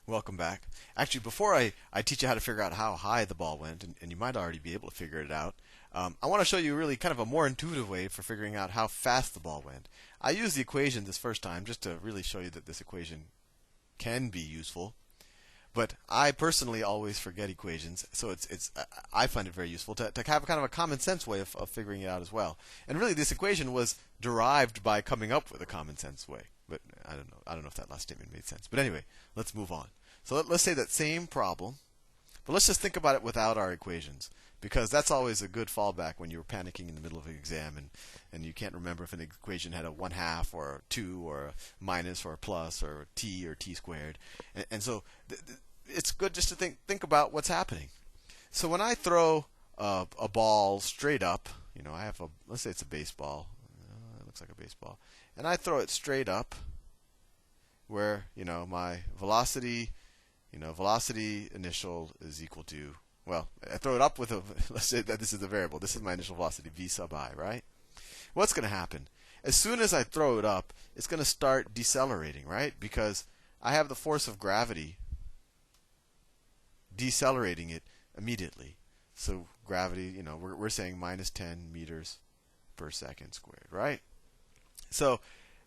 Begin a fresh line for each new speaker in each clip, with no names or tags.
Welcome back. Actually, before I teach you how to figure out how high the ball went, and you might already be able to figure it out, I want to show you really kind of a more intuitive way for figuring out how fast the ball went. I used the equation this first time just to really show you that this equation can be useful. But I personally always forget equations, so I find it very useful to have kind of a common sense way of figuring it out as well. And really, this equation was derived by coming up with a common sense way. But I don't know if that last statement made sense. But anyway, let's move on. So let's say that same problem, but let's just think about it without our equations, because that's always a good fallback when you're panicking in the middle of an exam and you can't remember if an equation had a 1/2 or a 2 or a minus or a plus or t squared. And so it's good just to think about what's happening. So when I throw a ball straight up, I have let's say it's a baseball. It looks like a baseball, and I throw it straight up, where my velocity initial is equal to, well, I throw it up with let's say that this is the variable. This is my initial velocity, v sub I, right? What's going to happen? As soon as I throw it up, it's going to start decelerating, right? Because I have the force of gravity decelerating it immediately. So gravity, we're saying minus 10 meters per second squared, right? So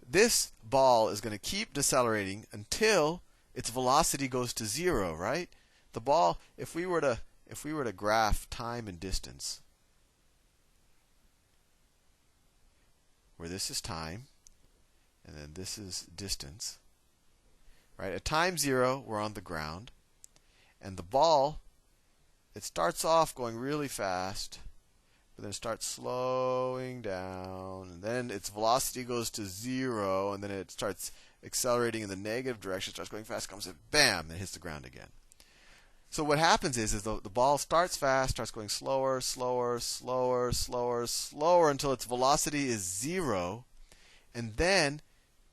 this ball is going to keep decelerating until its velocity goes to 0, right? The ball, if we were to graph time and distance, where this is time and then this is distance, right? At time 0, we're on the ground, and the ball, it starts off going really fast, but then it starts slowing down, and then its velocity goes to 0, and then it starts accelerating in the negative direction, starts going fast, comes in, bam, and hits the ground again. So what happens is the ball starts fast, starts going slower, slower, slower, slower, slower, until its velocity is 0, and then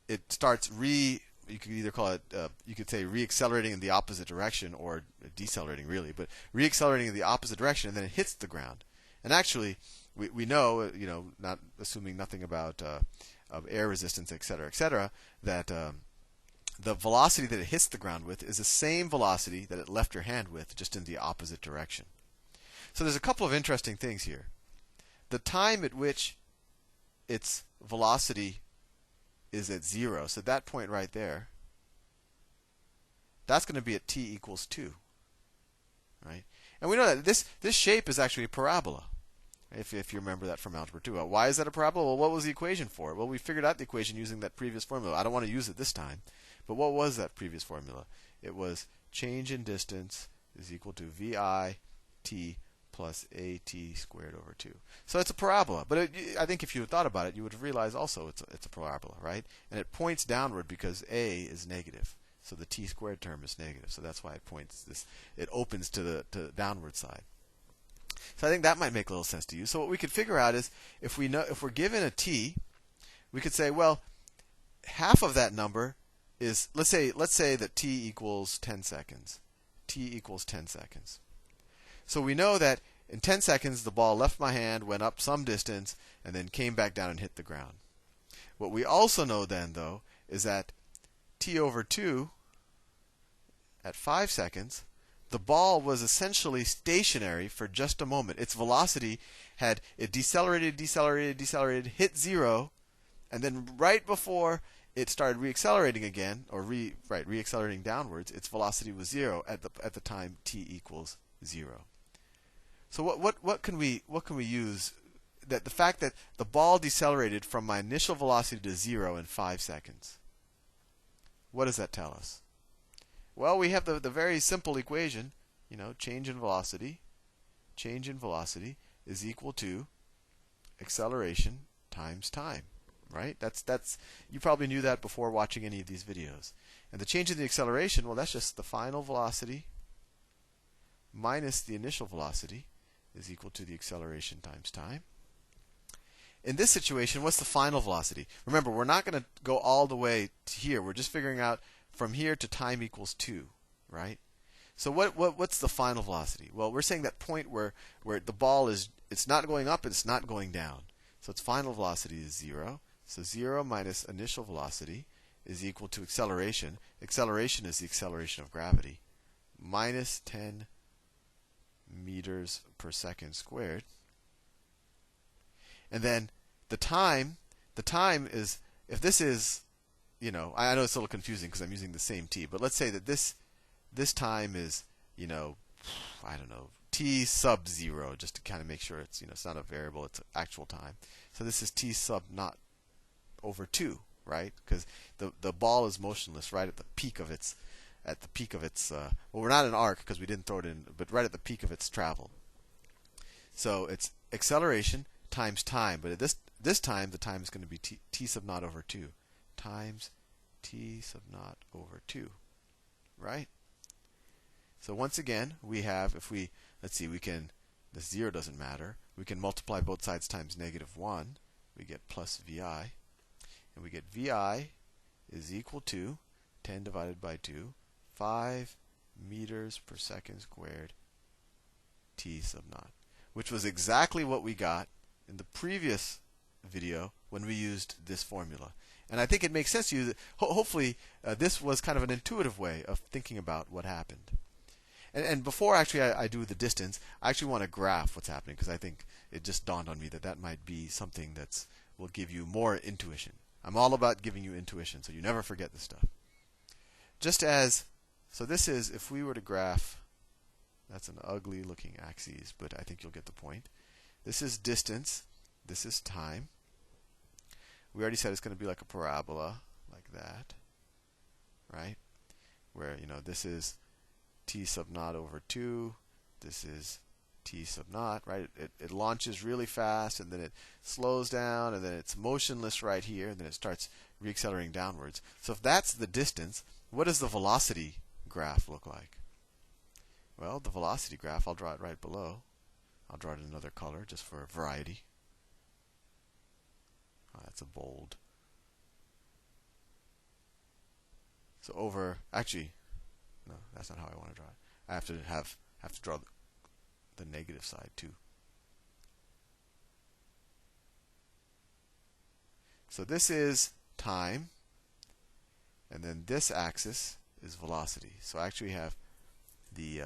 it starts you could either call it, you could say reaccelerating in the opposite direction, or decelerating really, but reaccelerating in the opposite direction, and then it hits the ground. And actually, we know, not assuming nothing about of air resistance, et cetera, that the velocity that it hits the ground with is the same velocity that it left your hand with, just in the opposite direction. So there's a couple of interesting things here. The time at which its velocity is at 0, so that point right there, that's going to be at t equals 2, right? And we know that this shape is actually a parabola, if you remember that from Algebra 2. Why is that a parabola? Well, what was the equation for it? Well, we figured out the equation using that previous formula. I don't want to use it this time, but what was that previous formula? It was change in distance is equal to vi t plus at squared over 2. So it's a parabola. But I think if you had thought about it, you would have realized also it's a parabola, right? And it points downward because a is negative. So the t squared term is negative. So that's why it opens to the downward side. So I think that might make a little sense to you. So what we could figure out is, if we're given a t, we could say, well, half of that number is, let's say that t equals 10 seconds. T equals 10 seconds. So we know that in 10 seconds, the ball left my hand, went up some distance, and then came back down and hit the ground. What we also know then, though, is that t over 2, at 5 seconds, the ball was essentially stationary for just a moment. Its velocity it decelerated, hit 0, and then right before it started reaccelerating again, or reaccelerating downwards, its velocity was 0 at the time t equals 0. So what can we use, that the fact that the ball decelerated from my initial velocity to 0 in 5 seconds? What does that tell us? Well, we have the very simple equation, change in velocity is equal to acceleration times time, right? That's you probably knew that before watching any of these videos. And the change in the acceleration, well, that's just the final velocity minus the initial velocity is equal to the acceleration times time. In this situation, what's the final velocity? Remember, we're not going to go all the way to here. We're just figuring out from here to time equals 2, right? So what's the final velocity? Well, we're saying that point where the ball it's not going up, it's not going down. So its final velocity is 0. So 0 minus initial velocity is equal to acceleration. Acceleration is the acceleration of gravity, minus 10 meters per second squared. And then the time is, if this is, I know it's a little confusing because I'm using the same t, but let's say that this time is, I don't know, t sub 0, just to kind of make sure it's, it's not a variable, it's actual time. So this is t sub naught over 2, right? Because the ball is motionless right at the peak of its, well, we're not an arc because we didn't throw it in, but right at the peak of its travel. So it's acceleration times time, but at this time the time is going to be t sub naught over 2 times t sub naught over 2, right? So once again, we have, if we, let's see, we can, the 0 doesn't matter. We can multiply both sides times -1. We get plus vi. And we get vi is equal to 10 divided by 2, 5 meters per second squared t sub naught, which was exactly what we got in the previous video when we used this formula. And I think it makes sense to you that hopefully this was kind of an intuitive way of thinking about what happened. And before actually I do the distance, I actually want to graph what's happening because I think it just dawned on me that that might be something that will give you more intuition. I'm all about giving you intuition, so you never forget this stuff. Just as, so this is, if we were to graph, that's an ugly looking axis, but I think you'll get the point. This is distance, this is time. We already said it's going to be like a parabola, like that, right? Where, this is t sub naught over 2, this is t sub naught, right? It launches really fast, and then it slows down, and then it's motionless right here, and then it starts reaccelerating downwards. So if that's the distance, what does the velocity graph look like? Well, the velocity graph, I'll draw it right below. I'll draw it in another color just for variety. Oh, that's a bold. So over, actually, no, that's not how I want to draw it. I have to draw the negative side too. So this is time, and then this axis is velocity. So I actually have the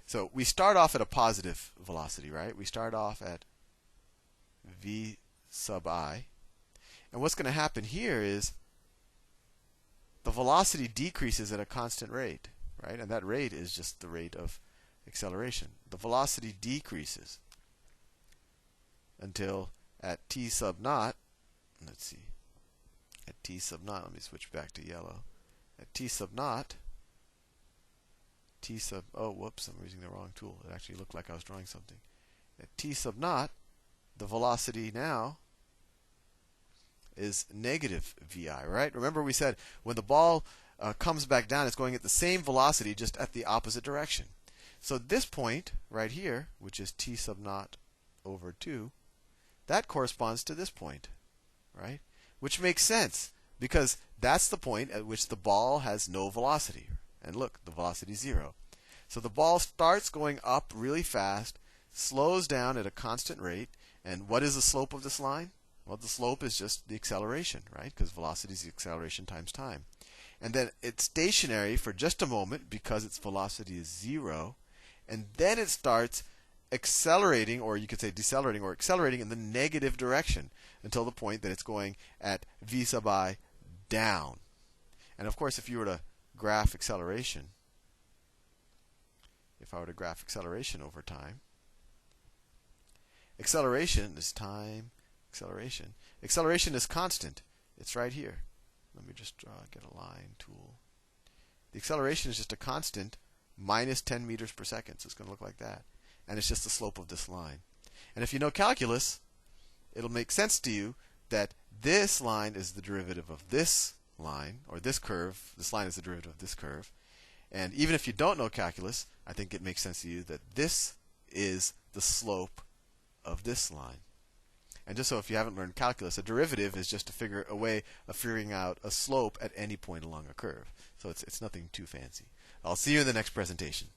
so we start off at a positive velocity, right? We start off at v sub I, and what's going to happen here is the velocity decreases at a constant rate, right? And that rate is just the rate of acceleration. The velocity decreases until at t sub naught, let's see, at t sub naught, let me switch back to yellow. At t sub naught, oh, whoops, I'm using the wrong tool. It actually looked like I was drawing something. At t sub naught, the velocity now is negative vi, right? Remember we said when the ball comes back down, it's going at the same velocity, just at the opposite direction. So this point right here, which is t sub naught over 2, that corresponds to this point, right? Which makes sense, because that's the point at which the ball has no velocity. And look, the velocity is 0. So the ball starts going up really fast, slows down at a constant rate, and what is the slope of this line? Well, the slope is just the acceleration, right? Because velocity is the acceleration times time. And then it's stationary for just a moment because its velocity is 0. And then it starts accelerating, or you could say decelerating or accelerating in the negative direction until the point that it's going at v sub I down. And of course, if you were to graph acceleration, if I were to graph acceleration over time, acceleration is time, acceleration. Acceleration is constant. It's right here. Let me just get a line tool. The acceleration is just a constant minus 10 meters per second. So it's going to look like that. And it's just the slope of this line. And if you know calculus, it'll make sense to you that this line is the derivative of this line, or this curve. This line is the derivative of this curve. And even if you don't know calculus, I think it makes sense to you that this is the slope of this line. And just so if you haven't learned calculus, a derivative is just a way of figuring out a slope at any point along a curve. So it's nothing too fancy. I'll see you in the next presentation.